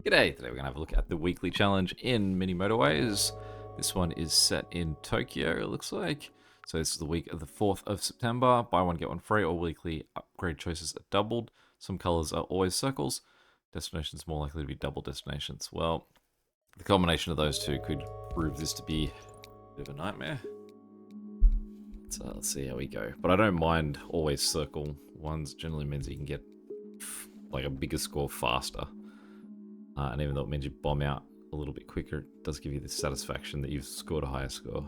G'day, today we're going to have a look at the weekly challenge in Mini Motorways. This one is set in Tokyo, it looks like. So this is the week of the 4th of September. Buy one, get one free. All weekly upgrade choices are doubled. Some colors are always circles. Destinations more likely to be double destinations. Well, the combination of those two could prove this to be a bit of a nightmare. So let's see how we go. But I don't mind always circle ones. Generally means you can get like a bigger score faster. And even though it means you bomb out a little bit quicker, it does give you the satisfaction that you've scored a higher score.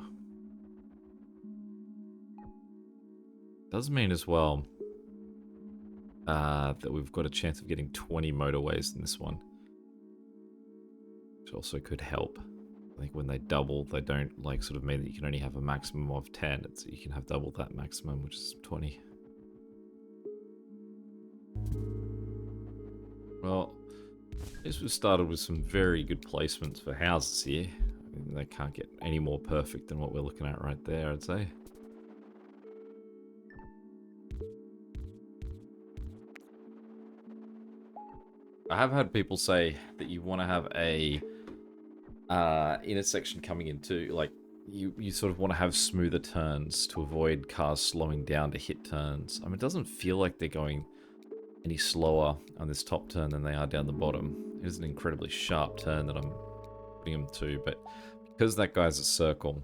Does mean as well that we've got a chance of getting 20 motorways in this one, which also could help. I think when they double, they don't like sort of mean that you can only have a maximum of 10. It's, you can have double that maximum, which is 20. Well, this was started with some very good placements for houses here. I mean, they can't get any more perfect than what we're looking at right there, I'd say. I have had people say that you want to have a intersection coming into, like, you sort of want to have smoother turns to avoid cars slowing down to hit turns. I mean, it doesn't feel like they're going any slower on this top turn than they are down the bottom. It is an incredibly sharp turn that I'm putting them to, but because that guy's a circle,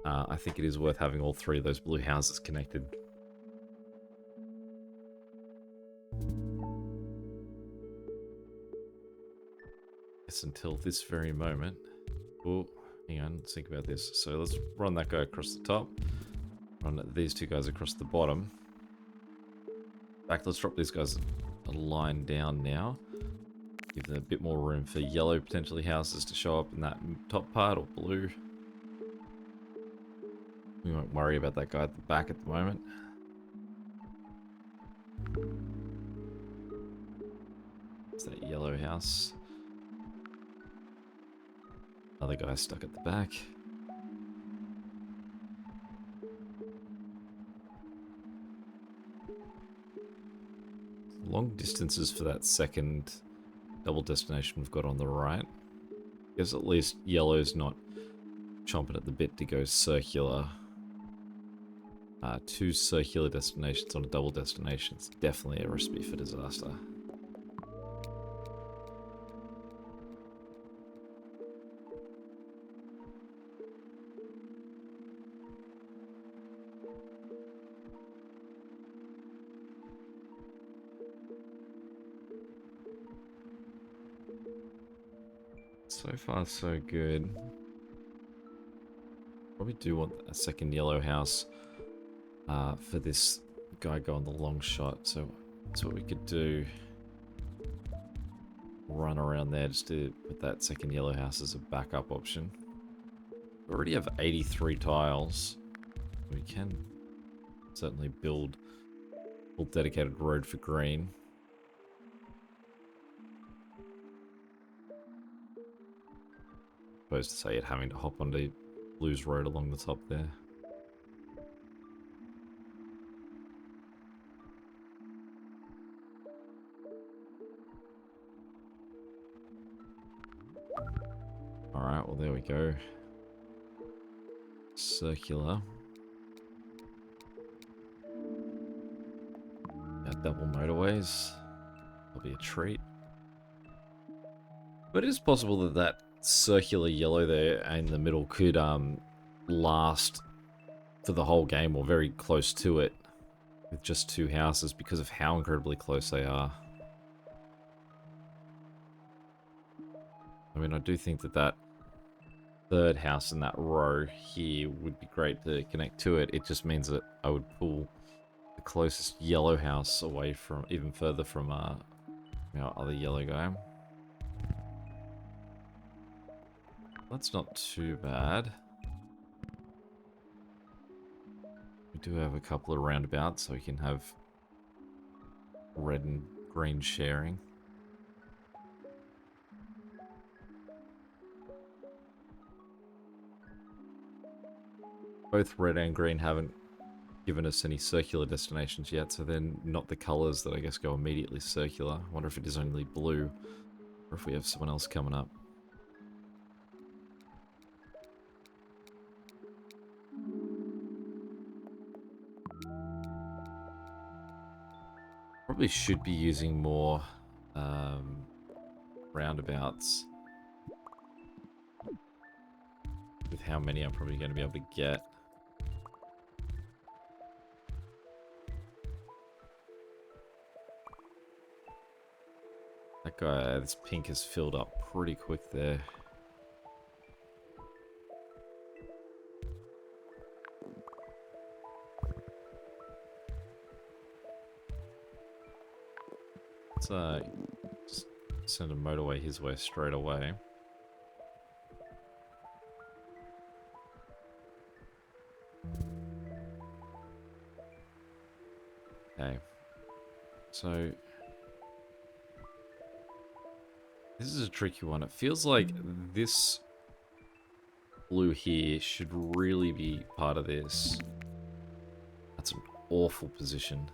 I think it is worth having all three of those blue houses connected. Yes, until this very moment. Oh, hang on, let's think about this. So let's run that guy across the top, run these two guys across the bottom. In fact, let's drop these guys a line down now. Give them a bit more room for yellow, potentially, houses to show up in that top part, or blue. We won't worry about that guy at the back at the moment. It's that yellow house. Another guy stuck at the back. Long distances for that second double destination we've got on the right. Guess at least yellow's not chomping at the bit to go circular. Two circular destinations on a double destination is definitely a recipe for disaster. So far, so good. Probably do want a second yellow house for this guy going the long shot. So that's what we could do. Run around there just to put that second yellow house as a backup option. We already have 83 tiles. We can certainly build a full dedicated road for green. Opposed to say it having to hop onto Blue's road along the top there. Alright, well there we go. Circular. Got double motorways. That'll be a treat. But it is possible that that circular yellow there in the middle could last for the whole game, or very close to it, with just two houses because of how incredibly close they are. I mean, I do think that that third house in that row here would be great to connect to it. It just means that I would pull the closest yellow house away from, even further from our other yellow guy. That's not too bad. We do have a couple of roundabouts, so we can have red and green sharing. Both red and green haven't given us any circular destinations yet, so they're not the colors that I guess go immediately circular. I wonder if it is only blue Or if we have someone else coming up. Probably should be using more roundabouts. With how many I'm probably going to be able to get. That guy, this pink is filled up pretty quick there. Let's just send a motorway his way straight away. Okay. So this is a tricky one. It feels like this blue here should really be part of this. That's an awful position.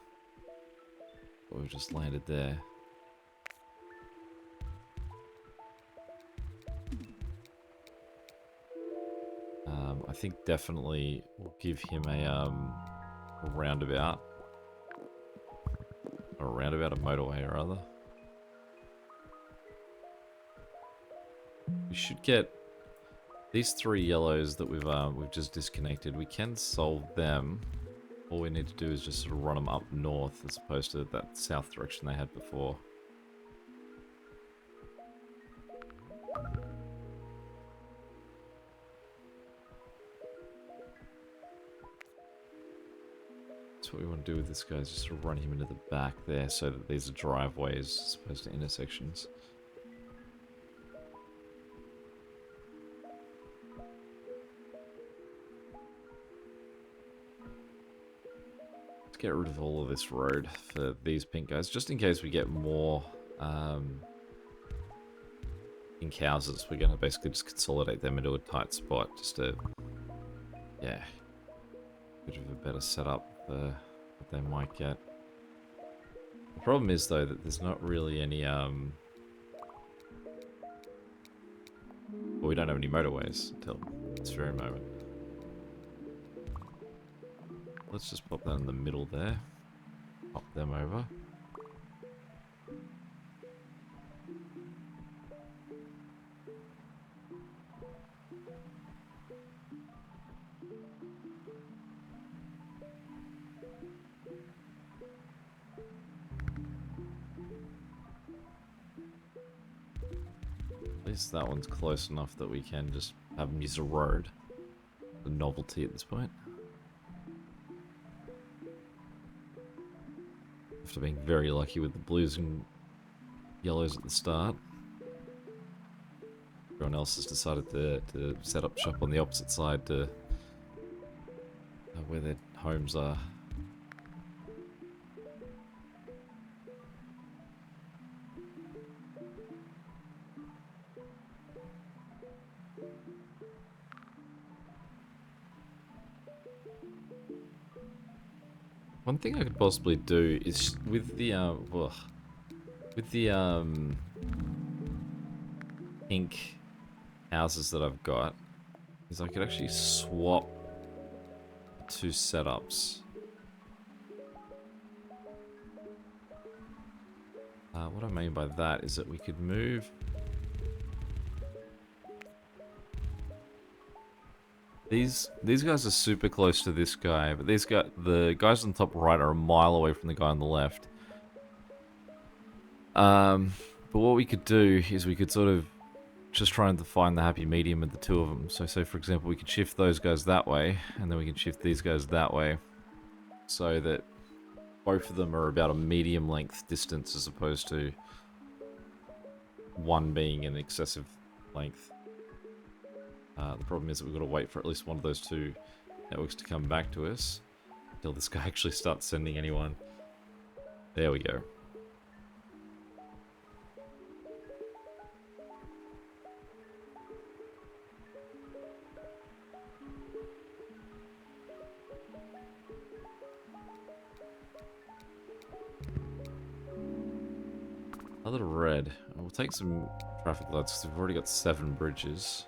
We've just landed there. I think definitely we'll give him a roundabout. Or a roundabout, a motorway, rather. We should get these 3 yellows that we've just disconnected. We can solve them. All we need to do is just sort of run them up north as opposed to that south direction they had before. That's what we want to do with this guy, is just sort of run him into the back there so that these are driveways as opposed to intersections. Let's get rid of all of this road for these pink guys, just in case we get more pink houses. We're going to basically just consolidate them into a tight spot, just to, yeah, bit of a better setup for what they might get. The problem is, though, that there's not really any, well, we don't have any motorways until this very moment. Let's just pop that in the middle there. Pop them over. At least that one's close enough that we can just have them use a road. A novelty at this point. After being very lucky with the blues and yellows at the start. Everyone else has decided to set up shop on the opposite side to where their homes are. One thing I could possibly do is with the pink houses that I've got, is I could actually swap the 2 setups. What I mean by that is that we could move these guys are super close to this guy, but the guys on the top right are a mile away from the guy on the left. But what we could do is we could sort of just try and find the happy medium of the 2 of them. So say, for example, we could shift those guys that way, and then we can shift these guys that way, so that both of them are about a medium length distance as opposed to one being an excessive length. The problem is that we've got to wait for at least one of those 2 networks to come back to us until this guy actually starts sending anyone. There we go. A little red. We'll take some traffic lights because we've already got 7 bridges.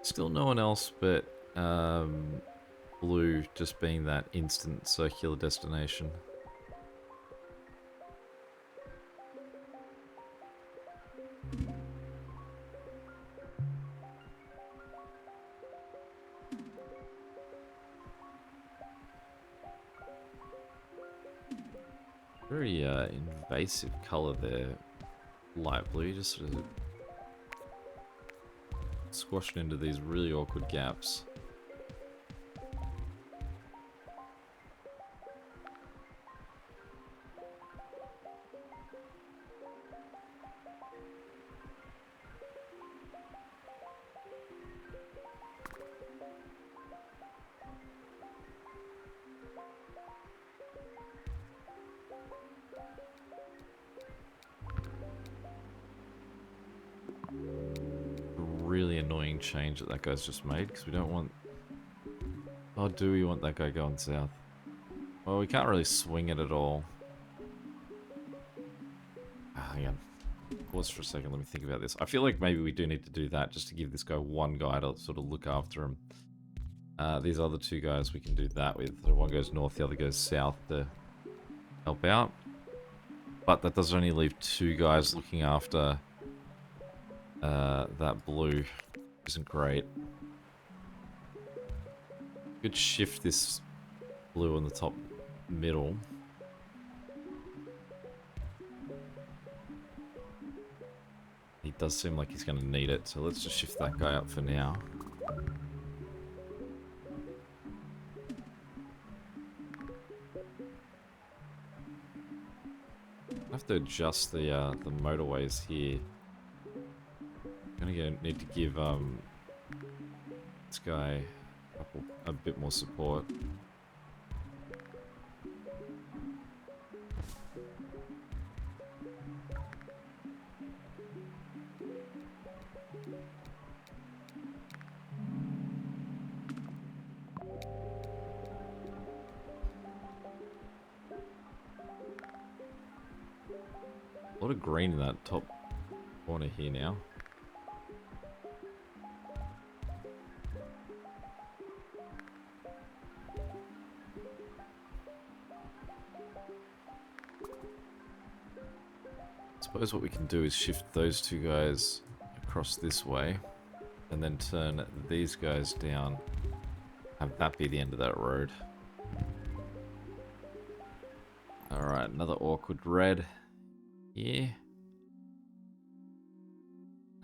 Still no one else but Blue just being that instant circular destination. Very invasive color there, light blue, just sort of squashed into these really awkward gaps. Really annoying change that guy's just made, because we don't want... Oh, do we want that guy going south? Well, we can't really swing it at all. Hang on. Pause for a second, let me think about this. I feel like maybe we do need to do that, just to give this guy one guy to sort of look after him. These other 2 guys we can do that with. The one goes north, the other goes south to help out. But that does only leave 2 guys looking after that blue. Isn't great. Could shift this blue on the top middle. He does seem like he's going to need it, so let's just shift that guy up for now. I have to adjust the motorways here. I'm gonna need to give this guy a bit more support. A lot of green in that top corner here now. Suppose what we can do is shift those 2 guys across this way and then turn these guys down. Have that be the end of that road. Alright, another awkward red here.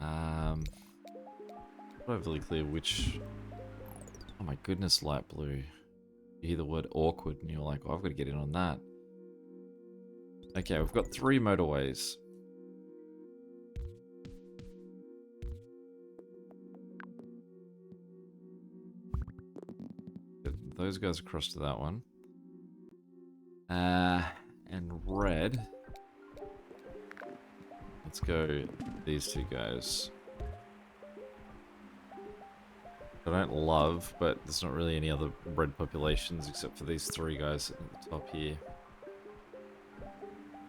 Not overly clear which... Oh my goodness, light blue. You hear the word awkward and you're like, oh, I've got to get in on that. Okay, we've got 3 motorways. Get those guys across to that one. And red. Let's go these 2 guys. I don't love, but there's not really any other red populations except for these 3 guys at the top here.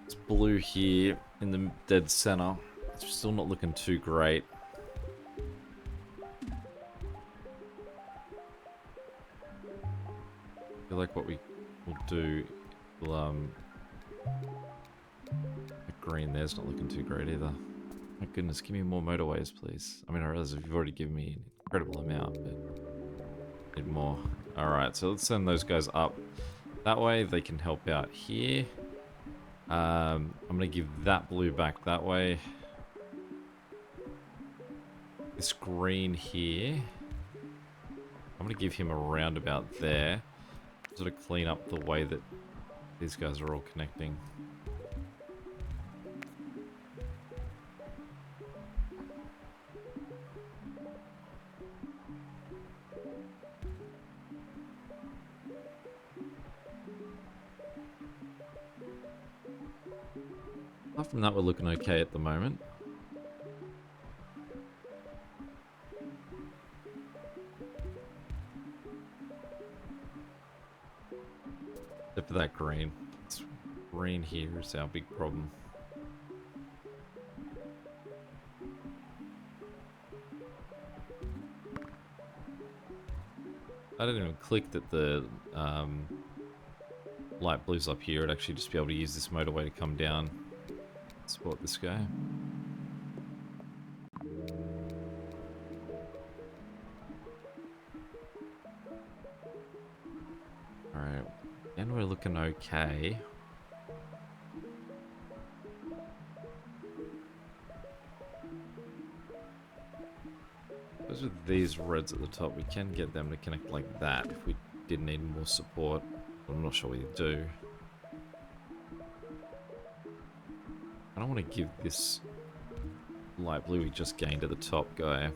It's blue here in the dead center. It's still not looking too great. I feel like what we will do will the green there's not looking too great either. My goodness, give me more motorways, please. I mean, I realize you've already given me an incredible amount, but need more. Alright, so let's send those guys up. That way they can help out here. I'm going to give that blue back that way. This green here, I'm going to give him a roundabout there. Sort of clean up the way that these guys are all connecting. Apart from that, we're looking okay at the moment. Except for that green. It's green here is our big problem. I didn't even click that the light blue's up here. I'd actually just be able to use this motorway to come down, support this guy. Alright, and we're looking okay. Those with these reds at the top, we can get them to connect like that if we did need more support. I'm not sure we do. I don't want to give this light blue we just gained at the top guy.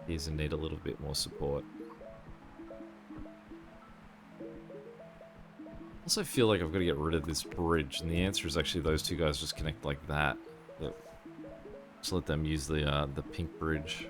He's in need a little bit more support. Also feel like I've got to get rid of this bridge, and the answer is actually those two guys just connect like that. Just let them use the pink bridge.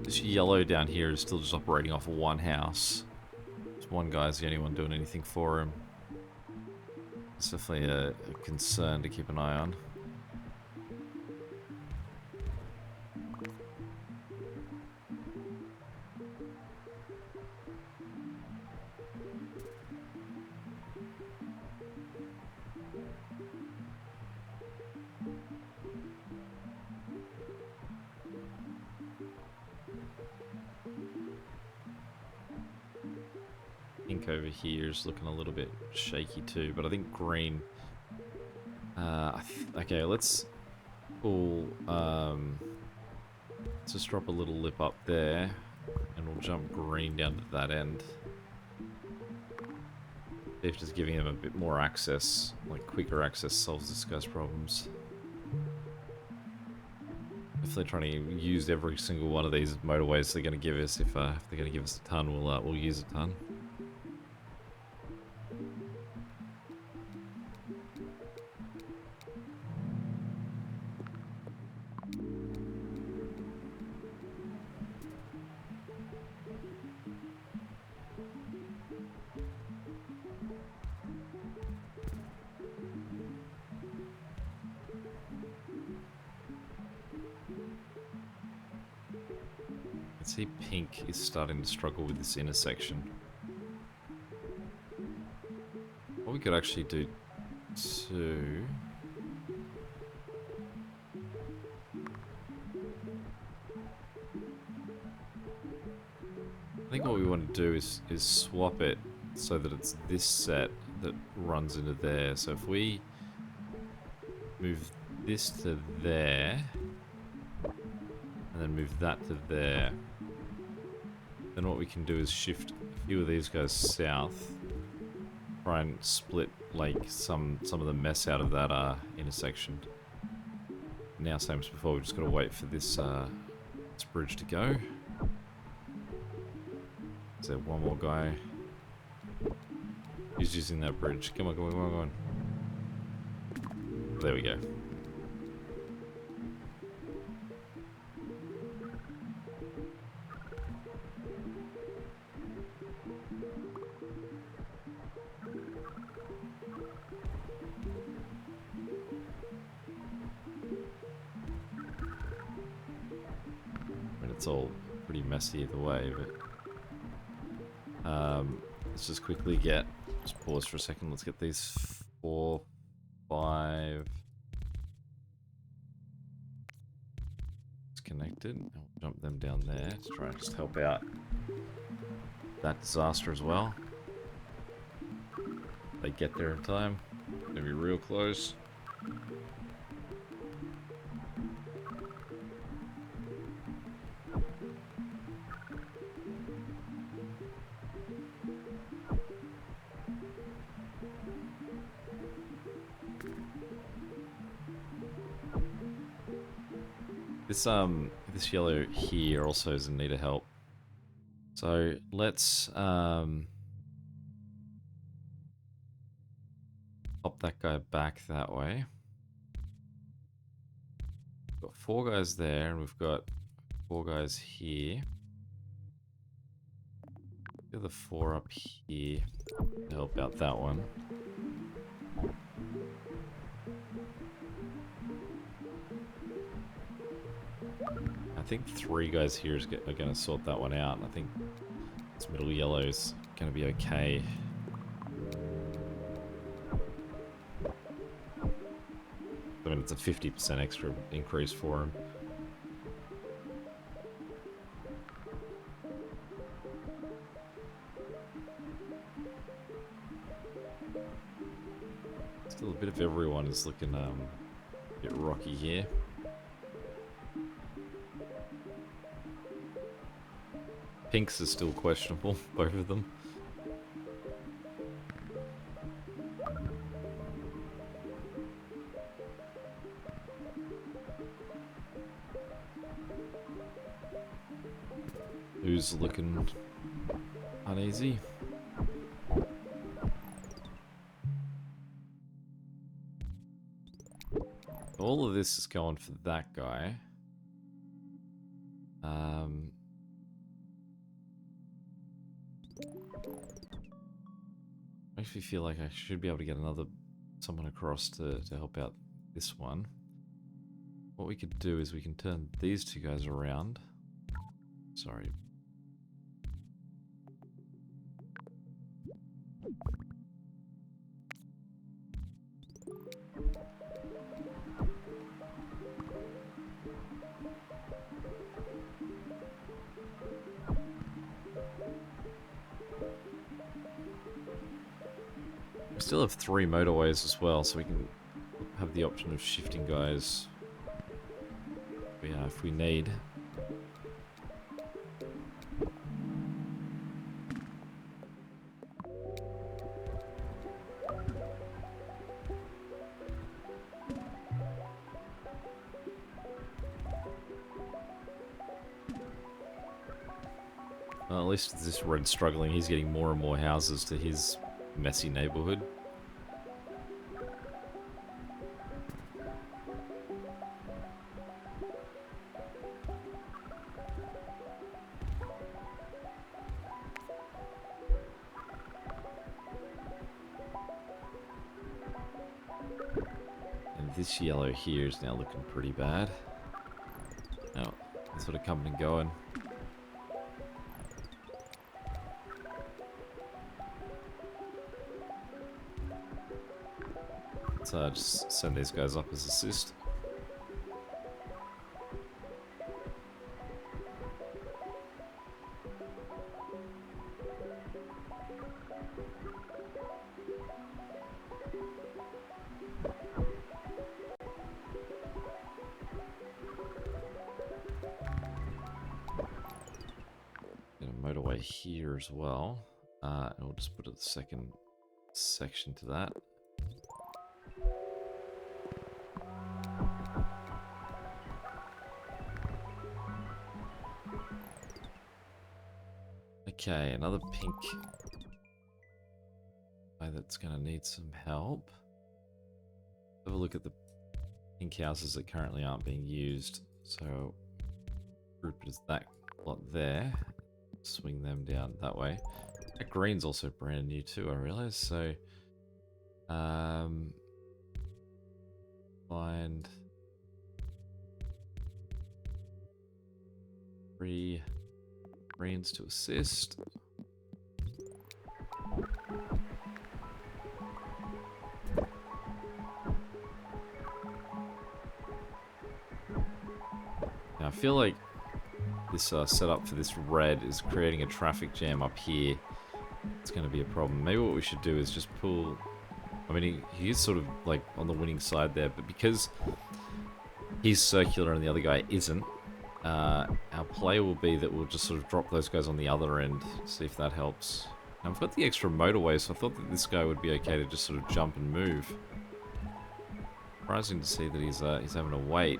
This yellow down here is still just operating off of one house. This one guy's the only one doing anything for him. It's definitely a concern to keep an eye on. Pink over here is looking a little bit shaky too, but I think green. Okay, let's pull. Let's just drop a little lip up there, and we'll jump green down to that end. If just giving them a bit more access, like quicker access, solves this guy's problems. If they're trying to use every single one of these motorways they're going to give us, if they're going to give us a ton, we'll use a ton. See, pink is starting to struggle with this intersection. What we could actually do too... I think what we want to do is swap it so that it's this set that runs into there. So if we move this to there, and then move that to there, then what we can do is shift a few of these guys south, try and split like some of the mess out of that intersection. Now, same as before, we just got to wait for this this bridge to go. Is there one more guy? Who's using that bridge? Come on, come on, come on, come on. There we go. It's all pretty messy either way, but let's just quickly just pause for a second. Let's get these 4, 5 connected. I'll jump them down there to try and just help out that disaster as well. They get there in time. Gonna be real close. This yellow here also is in need of help. So let's pop that guy back that way. We've got 4 guys there, and we've got 4 guys here. The other 4 up here to help out that one. I think 3 guys here are going to sort that one out. I think this middle yellow is going to be okay. I mean, it's a 50% extra increase for him. Still a bit of everyone is looking a bit rocky here. Pinks is still questionable, both of them. Who's looking uneasy? All of this is going for that guy. Makes me feel like I should be able to get someone across to help out this one. What we could do is we can turn these 2 guys around. Sorry. We still have 3 motorways as well, so we can have the option of shifting guys if we need. Well, at least this red's struggling. He's getting more and more houses to his messy neighborhood. And this yellow here is now looking pretty bad. Oh, it's sort of coming and going. So just send these guys up as assist. Get a motorway here as well. And we'll just put a second section to that. Okay, another pink guy that's going to need some help. Have a look at the pink houses that currently aren't being used. So group it as that lot there. Swing them down that way. That green's also brand new too, I realize. So find 3 greens to assist. Now I feel like this setup for this red is creating a traffic jam up here. It's going to be a problem. Maybe what we should do is just pull... I mean, he is sort of like on the winning side there, but because he's circular and the other guy isn't, our play will be that we'll just sort of drop those guys on the other end, see if that helps. Now, I've got the extra motorway, so I thought that this guy would be okay to just sort of jump and move. Surprising to see that he's having to wait.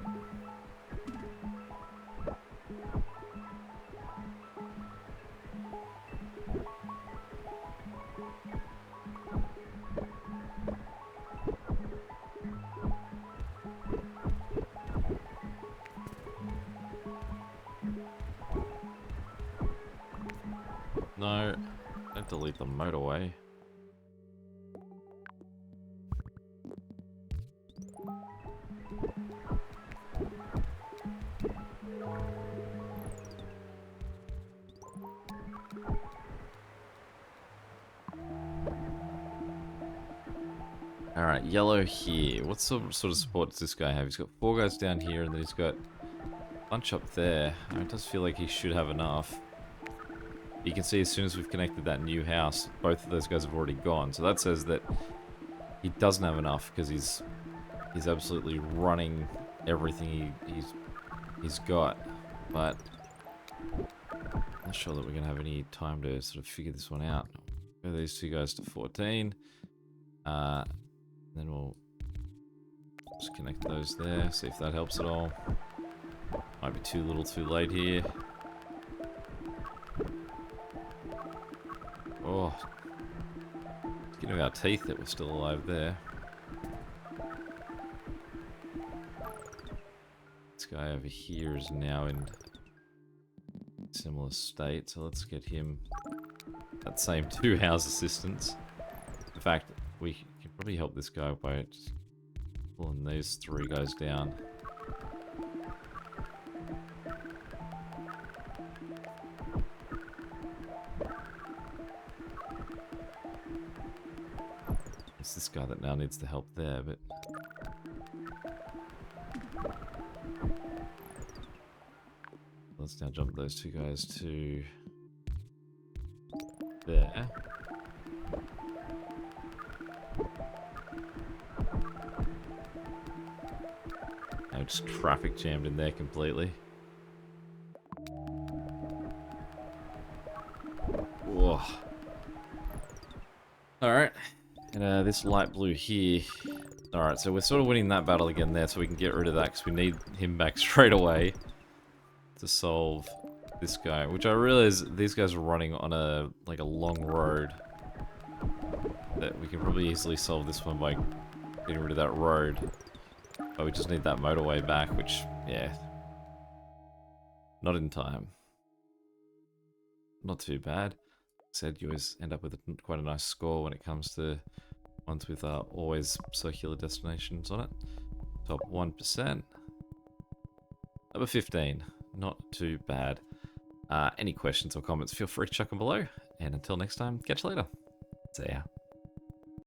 Can't delete the motorway. Alright, yellow here. What sort of support does this guy have? He's got 4 guys down here, and then he's got a bunch up there. I mean, it does feel like he should have enough. You can see as soon as we've connected that new house, both of those guys have already gone. So that says that he doesn't have enough, because he's absolutely running everything he's got. But I'm not sure that we're going to have any time to sort of figure this one out. Go these 2 guys to 14. Then we'll just connect those there, see if that helps at all. Might be too little too late here. Oh, it's getting our teeth that we're still alive there. This guy over here is now in similar state, so let's get him that same 2 house assistance. In fact, we can probably help this guy by just pulling these 3 guys down. It's this guy that now needs the help there, but let's now jump those 2 guys to there. Now just traffic jammed in there completely. Whoa. Alright. And this light blue here. Alright, so we're sort of winning that battle again there, so we can get rid of that, because we need him back straight away to solve this guy. Which I realize these guys are running on a long road. That we can probably easily solve this one by getting rid of that road. But we just need that motorway back, which, yeah. Not in time. Not too bad. Said you always end up with quite a nice score when it comes to ones with always circular destinations on it. Top 1%. Number 15. Not too bad. Any questions or comments, feel free to chuck them below. And until next time, catch you later. See ya.